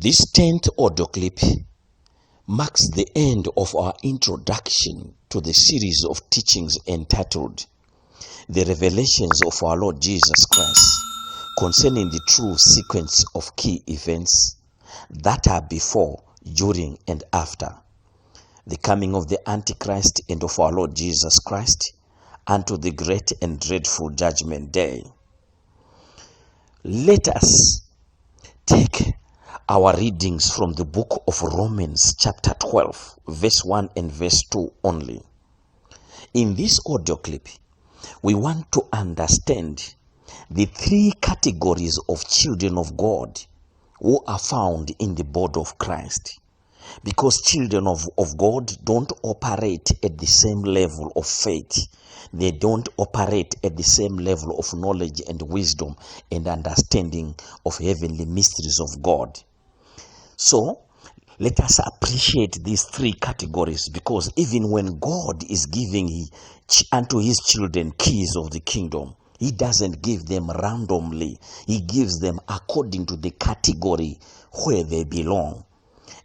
This 10th audio clip marks the end of our introduction to the series of teachings entitled The Revelations of Our Lord Jesus Christ concerning the true sequence of key events that are before, during, and after the coming of the Antichrist and of our Lord Jesus Christ unto the great and dreadful judgment day. Let us take our readings from the book of Romans chapter 12, verse 1 and verse 2 only. In this audio clip, we want to understand the three categories of children of God who are found in the body of Christ. Because children of God don't operate at the same level of faith. They don't operate at the same level of knowledge and wisdom and understanding of heavenly mysteries of God. So, let us appreciate these three categories, because even when God is giving unto his children keys of the kingdom, he doesn't give them randomly. He gives them according to the category where they belong.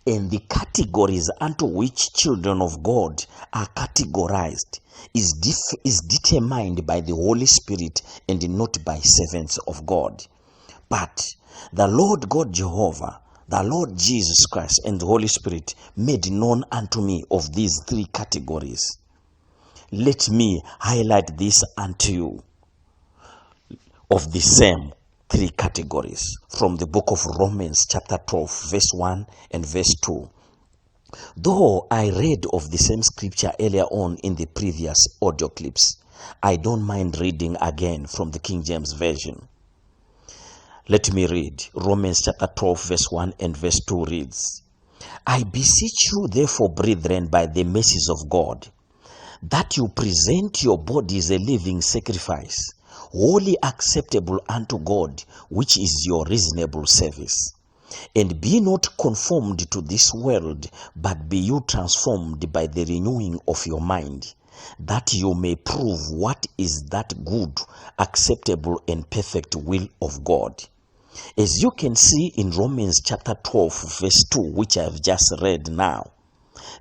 And the categories unto which children of God are categorized is determined by the Holy Spirit and not by servants of God. But the Lord God Jehovah, the Lord Jesus Christ, and the Holy Spirit made known unto me of these three categories. Let me highlight this unto you of the same three categories from the book of Romans chapter 12, verse 1 and verse 2. Though I read of the same scripture earlier on in the previous audio clips, I don't mind reading again from the King James Version. Let me read. Romans chapter 12, verse 1 and verse 2 reads, I beseech you therefore, brethren, by the mercies of God, that you present your bodies a living sacrifice, wholly acceptable unto God, which is your reasonable service. And be not conformed to this world, but be you transformed by the renewing of your mind, that you may prove what is that good, acceptable, and perfect will of God. As you can see in Romans chapter 12, verse 2, which I have just read now,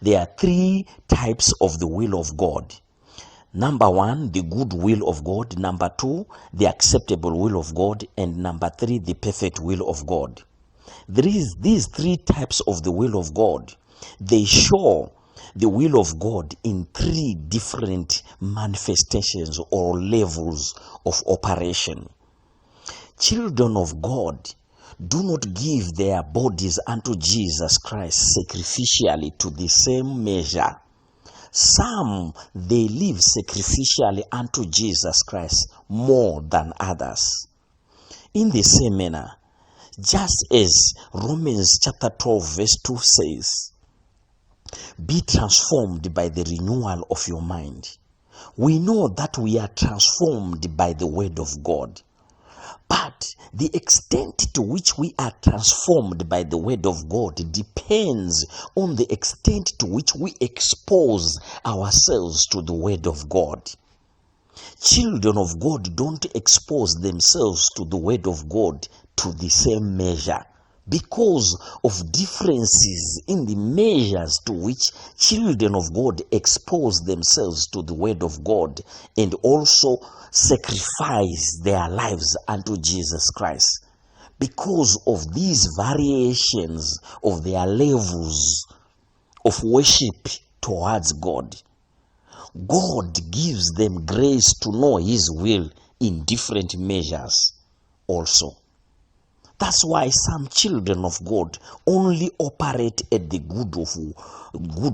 there are three types of the will of God. Number one, the good will of God. Number two, the acceptable will of God. And number three, the perfect will of God. There is these three types of the will of God. They show the will of God in three different manifestations or levels of operation. Children of God do not give their bodies unto Jesus Christ sacrificially to the same measure. Some, they live sacrificially unto Jesus Christ more than others. In the same manner, just as Romans chapter 12 verse 2 says, be transformed by the renewal of your mind. We know that we are transformed by the word of God. But the extent to which we are transformed by the word of God depends on the extent to which we expose ourselves to the word of God. Children of God don't expose themselves to the word of God to the same measure, because of differences in the measures to which children of God expose themselves to the word of God and also sacrifice their lives unto Jesus Christ. Because of these variations of their levels of worship towards God, God gives them grace to know his will in different measures also. That's why some children of God only operate at the good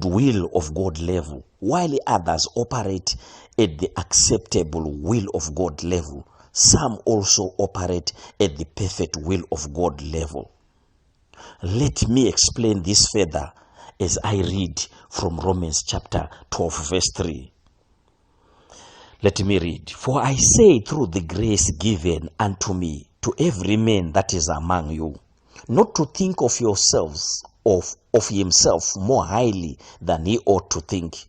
will of God level, while others operate at the acceptable will of God level. Some also operate at the perfect will of God level. Let me explain this further as I read from Romans chapter 12 verse 3. Let me read. For I say through the grace given unto me, to every man that is among you, not to think of yourselves, of himself more highly than he ought to think,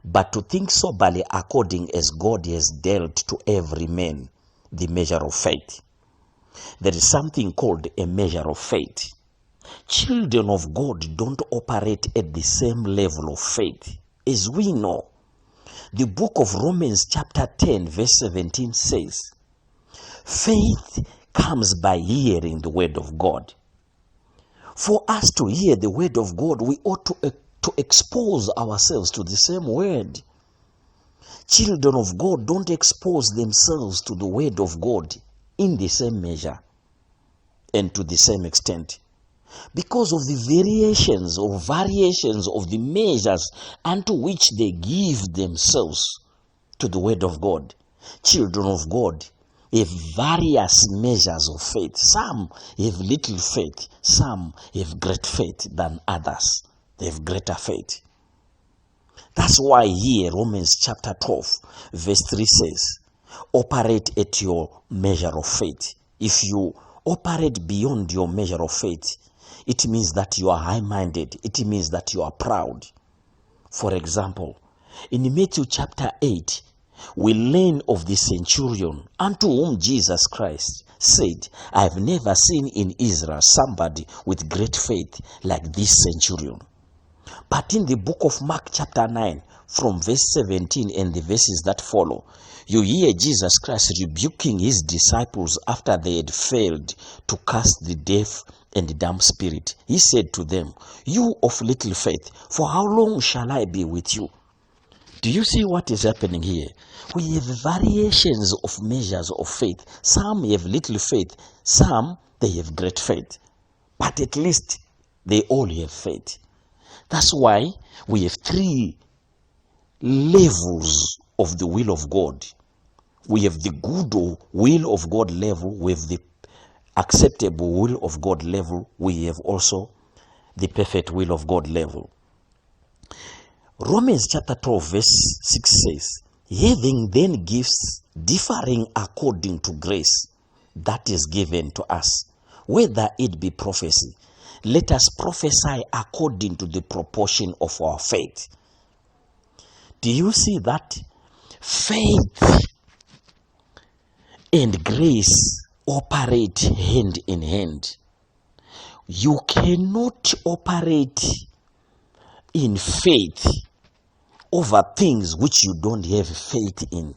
but to think soberly according as God has dealt to every man the measure of faith. There is something called a measure of faith. Children of God don't operate at the same level of faith. As we know, the book of Romans chapter 10 verse 17 says, faith comes by hearing the word of God. For us to hear the word of God, we ought to expose ourselves to the same word. Children of God don't expose themselves to the word of God in the same measure and to the same extent, because of the variations of the measures unto which they give themselves to the word of God. Children of God have various measures of faith. Some have little faith, some have great faith than others. They have greater faith. That's why here Romans chapter 12 verse 3 says, operate at your measure of faith. If you operate beyond your measure of faith, it means that you are high-minded. It means that you are proud. For example, in Matthew chapter 8, we learn of the centurion unto whom Jesus Christ said, I have never seen in Israel somebody with great faith like this centurion. But in the book of Mark chapter 9, from verse 17 and the verses that follow, you hear Jesus Christ rebuking his disciples after they had failed to cast the deaf and the dumb spirit. He said to them, you of little faith, for how long shall I be with you? Do you see what is happening here? We have variations of measures of faith. Some have little faith, some they have great faith. But at least they all have faith. That's why we have three levels of the will of God. We have the good will of God level, we have the acceptable will of God level, we have also the perfect will of God level. Romans chapter 12 verse 6 says, having then gifts differing according to grace that is given to us, whether it be prophecy, let us prophesy according to the proportion of our faith. Do you see that? Faith and grace operate hand in hand. You cannot operate in faith over things which you don't have faith in.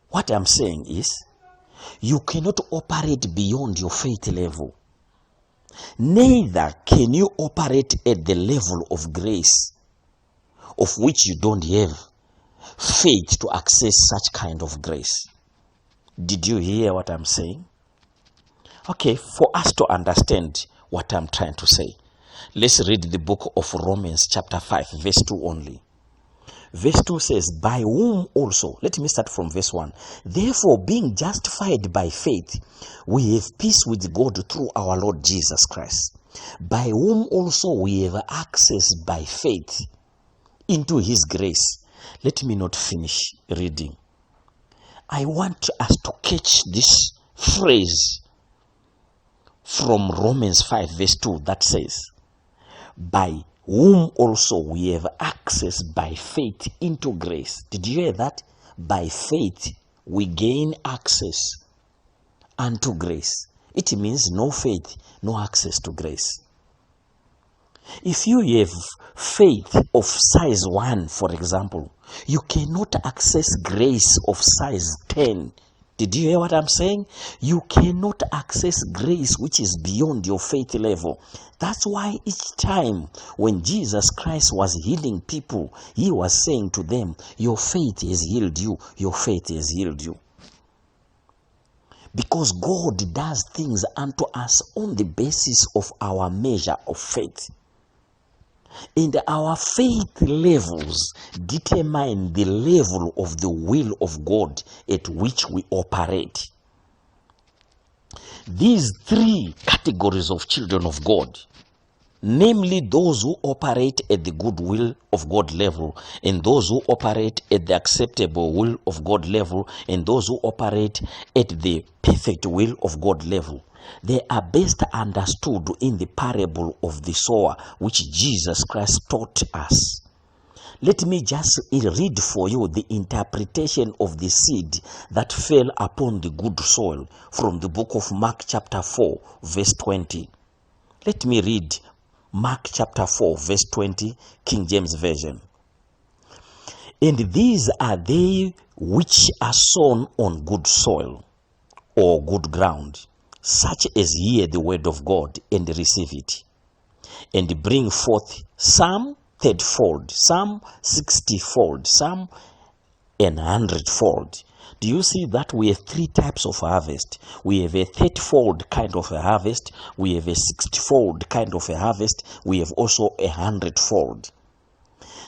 What I'm saying is, you cannot operate beyond your faith level. Neither can you operate at the level of grace of which you don't have faith to access such kind of grace. Did you hear what I'm saying? Okay, for us to understand what I'm trying to say, let's read the book of Romans chapter 5 verse 2 only. Verse 2 says, by whom also, let me start from verse 1. Therefore, being justified by faith, we have peace with God through our Lord Jesus Christ, by whom also we have access by faith into his grace. Let me not finish reading. I want us to catch this phrase from Romans 5 verse 2 that says, by whom also we have access by faith into grace. Did you hear that? By faith we gain access unto grace. It means no faith, no access to grace. If you have faith of size 1, for example, you cannot access grace of size 10. Did you hear what I'm saying? You cannot access grace which is beyond your faith level. That's why each time when Jesus Christ was healing people, he was saying to them, your faith has healed you. Your faith has healed you. Because God does things unto us on the basis of our measure of faith. And our faith levels determine the level of the will of God at which we operate. These three categories of children of God, namely those who operate at the good will of God level, and those who operate at the acceptable will of God level, and those who operate at the perfect will of God level, they are best understood in the parable of the sower, which Jesus Christ taught us. Let me just read for you the interpretation of the seed that fell upon the good soil from the book of Mark chapter 4 verse 20. Let me read Mark chapter 4, verse 20, King James Version. And these are they which are sown on good soil, or good ground, such as hear the word of God and receive it, and bring forth some 30-fold, some 60-fold, some 100-fold. Do you see that we have three types of harvest? We have a 30-fold kind of a harvest, we have a 60-fold kind of a harvest, we have also 100-fold.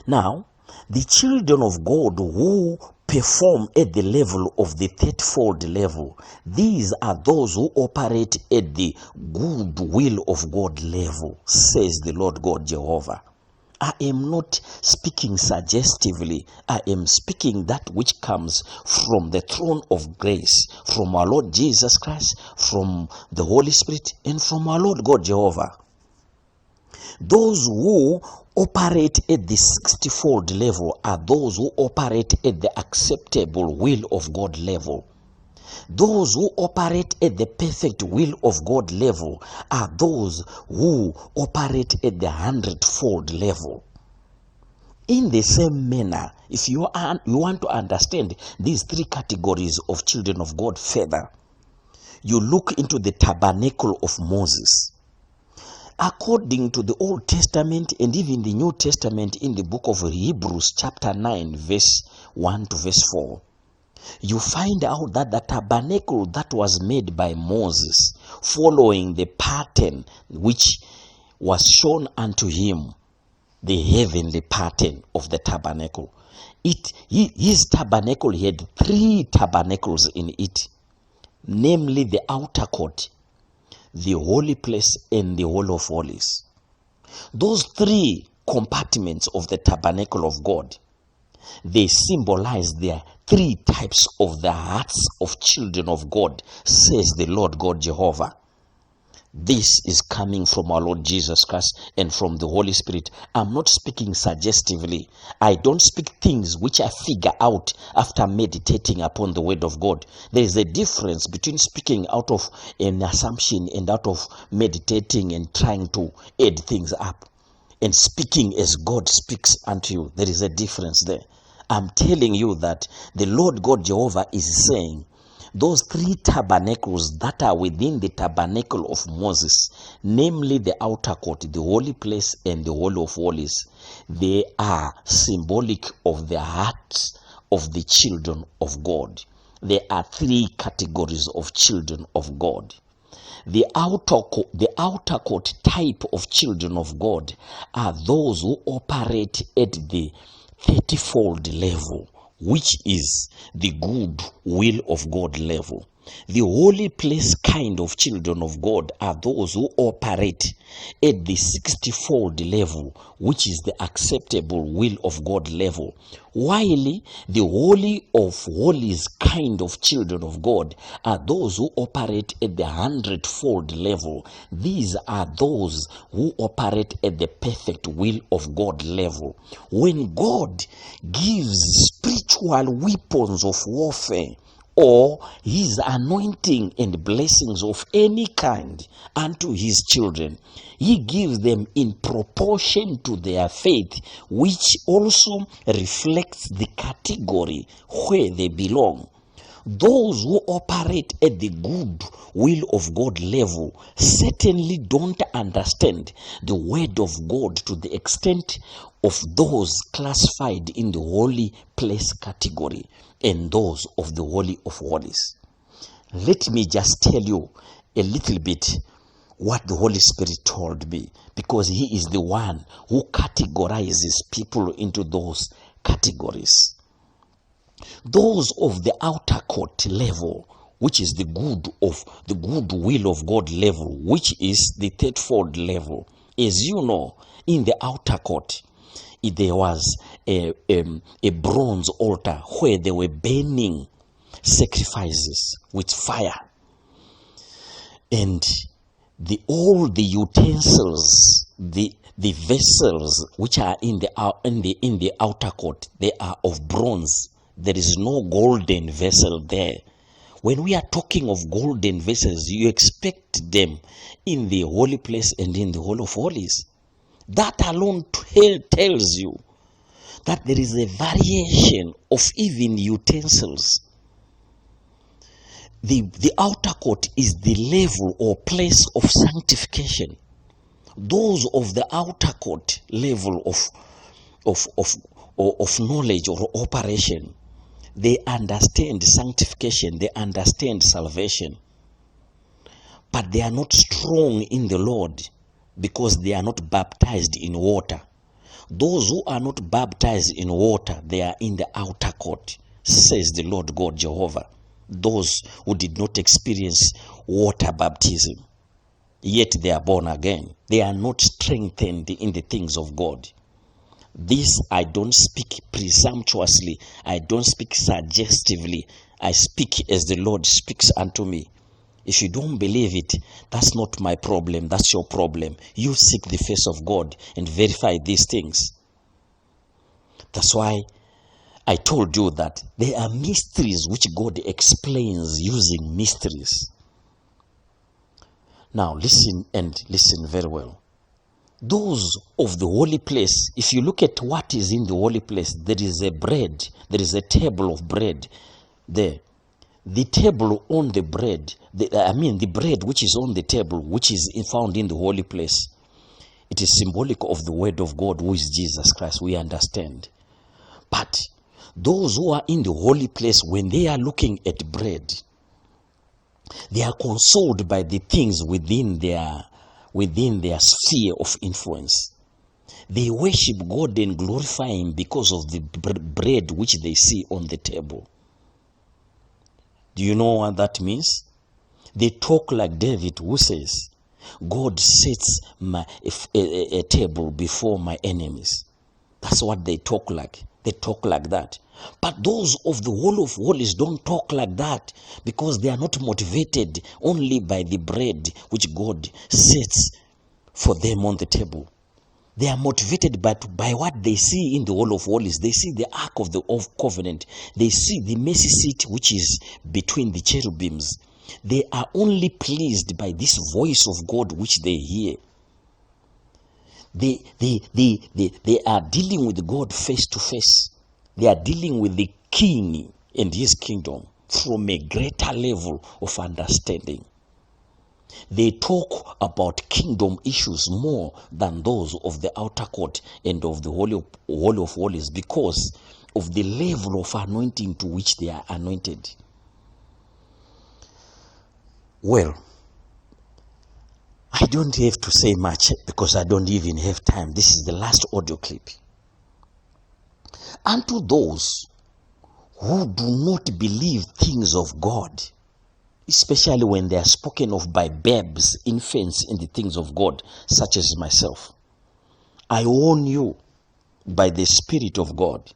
Now, the children of God who perform at the level of the 30-fold level, these are those who operate at the good will of God level, says the Lord God Jehovah. I am not speaking suggestively. I am speaking that which comes from the throne of grace, from our Lord Jesus Christ, from the Holy Spirit, and from our Lord God Jehovah. Those who operate at the 60-fold level are those who operate at the acceptable will of God level. Those who operate at the perfect will of God level are those who operate at the 100-fold level. In the same manner, if you want to understand these three categories of children of God further, you look into the tabernacle of Moses. According to the Old Testament and even the New Testament, in the book of Hebrews chapter 9 verse 1 to verse 4, you find out that the tabernacle that was made by Moses, following the pattern which was shown unto him, the heavenly pattern of the tabernacle, his tabernacle had three tabernacles in it, namely the outer court, the holy place, and the Holy of Holies. Those three compartments of the tabernacle of God, they symbolize the three types of the hearts of children of God, says the Lord God Jehovah. This is coming from our Lord Jesus Christ and from the Holy Spirit. I'm not speaking suggestively. I don't speak things which I figure out after meditating upon the word of God. There is a difference between speaking out of an assumption and out of meditating and trying to add things up, and speaking as God speaks unto you. There is a difference there. I'm telling you that the Lord God Jehovah is saying, those three tabernacles that are within the tabernacle of Moses, namely the outer court, the holy place, and the Holy of Holies, they are symbolic of the hearts of the children of God. There are three categories of children of God. The outer court type of children of God are those who operate at the 30-fold level, which is the good will of God level. The holy place kind of children of God are those who operate at the 60-fold level, which is the acceptable will of God level. While the holy of holies kind of children of God are those who operate at the 100-fold level. These are those who operate at the perfect will of God level. When God gives spiritual weapons of warfare, or his anointing and blessings of any kind unto his children, he gives them in proportion to their faith, which also reflects the category where they belong. Those who operate at the good will of God level certainly don't understand the word of God to the extent of those classified in the holy place category and those of the Holy of Holies. Let me just tell you a little bit what the Holy Spirit told me, because he is the one who categorizes people into those categories. Those of the outer court level, which is the good will of God level, which is the 30-fold level. As you know, in the outer court, there was a bronze altar where they were burning sacrifices with fire, and all the utensils, the vessels which are in the outer court, they are of bronze. There is no golden vessel there. When we are talking of golden vessels, you expect them in the holy place and in the Holy of Holies. That alone tells you that there is a variation of even utensils. The outer court is the level or place of sanctification. Those of the outer court level of knowledge or operation, they understand sanctification, they understand salvation, but they are not strong in the Lord because they are not baptized in water. Those who are not baptized in water, they are in the outer court, says the Lord God Jehovah. Those who did not experience water baptism, yet they are born again. They are not strengthened in the things of God. This I don't speak presumptuously. I don't speak suggestively. I speak as the Lord speaks unto me. If you don't believe it, that's not my problem. That's your problem. You seek the face of God and verify these things. That's why I told you that there are mysteries which God explains using mysteries. Now listen, and listen very well. Those of the holy place, if you look at what is in the holy place, there is a bread, there is a table of bread there. The table on the bread, the bread which is on the table, which is found in the holy place, it is symbolic of the word of God, who is Jesus Christ. We understand. But those who are in the holy place, when they are looking at bread, they are consoled by the things within their sphere of influence. They worship God and glorify Him because of the bread which they see on the table. Do you know what that means? They talk like David, who says, God sets a table before my enemies. That's what they talk like. They talk like that. But those of the Holy of Holies don't talk like that, because they are not motivated only by the bread which God sets for them on the table. They are motivated by what they see in the Holy of Holies. They see the Ark of the Covenant. They see the mercy seat which is between the cherubims. They are only pleased by this voice of God which they hear. They are dealing with God face to face. They are dealing with the King and His kingdom from a greater level of understanding. They talk about kingdom issues more than those of the outer court and of the Holy of Holies, because of the level of anointing to which they are anointed. Well, I don't have to say much because I don't even have time. This is the last audio clip. Unto those who do not believe things of God, especially when they are spoken of by babes, infants in the things of God, such as myself, I warn you by the Spirit of God,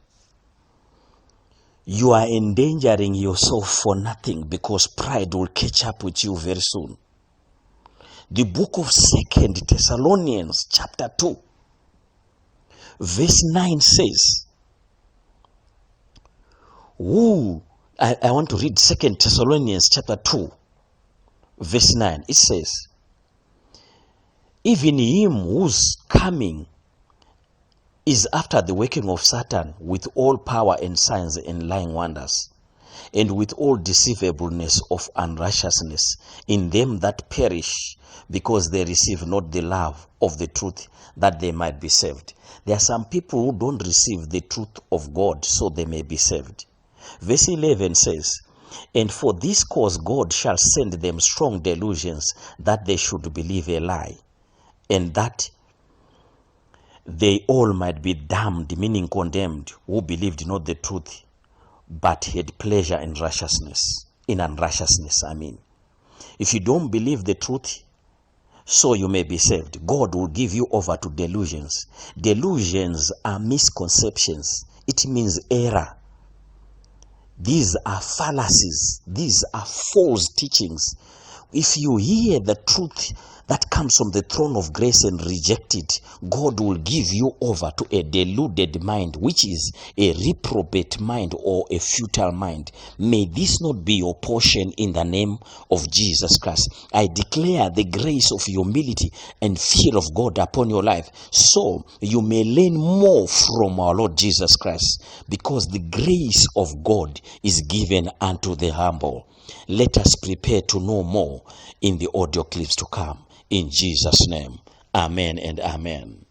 you are endangering yourself for nothing, because pride will catch up with you very soon. The book of 2 Thessalonians chapter 2 verse 9 says, I want to read 2 Thessalonians chapter 2 verse 9. It says, even him whose coming is after the working of Satan, with all power and signs and lying wonders, and with all deceivableness of unrighteousness in them that perish, because they receive not the love of the truth, that they might be saved. There are some people who don't receive the truth of God so they may be saved. Verse 11 says, and for this cause God shall send them strong delusions, that they should believe a lie, and that they all might be damned, meaning condemned, who believed not the truth, but had pleasure in righteousness, in unrighteousness. If you don't believe the truth, so you may be saved, God will give you over to delusions. Delusions are misconceptions. It means error. These are fallacies. These are false teachings If you hear the truth that comes from the throne of grace and reject it, God will give you over to a deluded mind, which is a reprobate mind or a futile mind. May this not be your portion in the name of Jesus Christ. I declare the grace of humility and fear of God upon your life, so you may learn more from our Lord Jesus Christ, because the grace of God is given unto the humble. Let us prepare to know more in the audio clips to come. In Jesus' name, amen and amen.